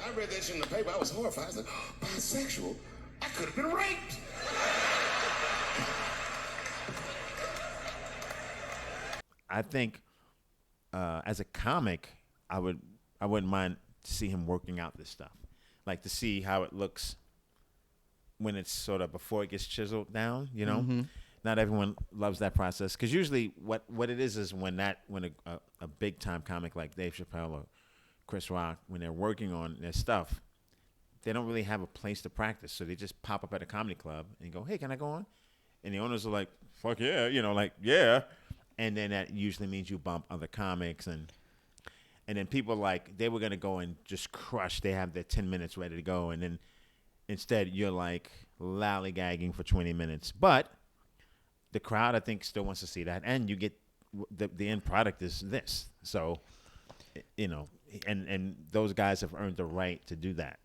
I read that shit in the paper. I was horrified. I was like, bisexual? I could have been raped. I think as a comic, I wouldn't mind to see him working out this stuff, like to see how it looks when it's sort of before it gets chiseled down. You know, not everyone loves that process because usually what it is when a big time comic like Dave Chappelle or Chris Rock, when they're working on their stuff, they don't really have a place to practice, so they just pop up at a comedy club and go, "Hey, can I go on?" And the owners are like, "Fuck yeah," yeah. And then that usually means you bump other comics, and then people like they were gonna go and just crush. They have their 10 minutes ready to go, and then instead you're like lollygagging for 20 minutes. But the crowd, I think, still wants to see that, and you get the end product is this. So, and those guys have earned the right to do that.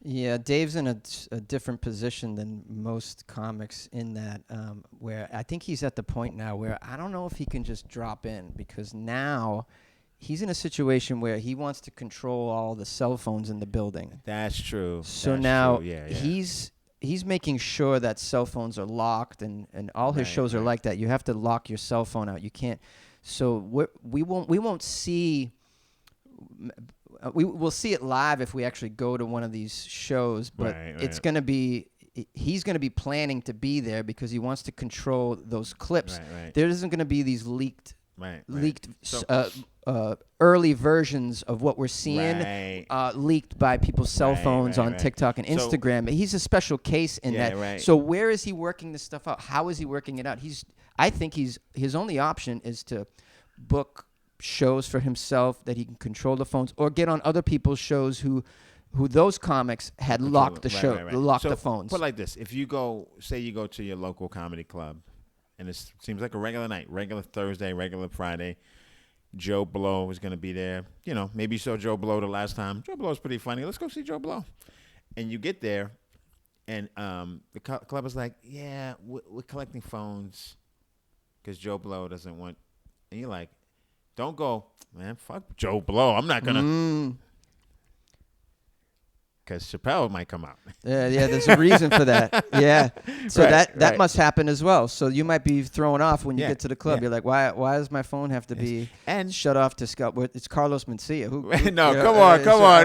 Yeah, Dave's in a different position than most comics in that where I think he's at the point now where I don't know if he can just drop in because now he's in a situation where he wants to control all the cell phones in the building. That's true. So now he's making sure that cell phones are locked and all his shows are like that. You have to lock your cell phone out. You can't. So we won't see. We'll see it live if we actually go to one of these shows, but it's going to be he's going to be planning to be there because he wants to control those clips. There isn't going to be these leaked early versions of what we're seeing leaked by people's cell phones on TikTok and Instagram. He's a special case in that. So where is he working this stuff out? How is he working it out? I think his only option is to book shows for himself that he can control the phones or get on other people's shows who those comics had locked the show, locked the phones. Put like this, if you go to your local comedy club and it seems like a regular night, regular Thursday, regular Friday, Joe Blow is going to be there. Maybe you saw Joe Blow the last time. Joe Blow's pretty funny. Let's go see Joe Blow. And you get there and the club is like, yeah, we're collecting phones because Joe Blow doesn't want, and you're like, don't go, man, fuck Joe Blow. I'm not going to. Because Chappelle might come out. Yeah, there's a reason for that. Yeah. So that must happen as well. So you might be thrown off when you get to the club. You're like, why does my phone have to be shut off to Scott? It's Carlos Mencia. Come on.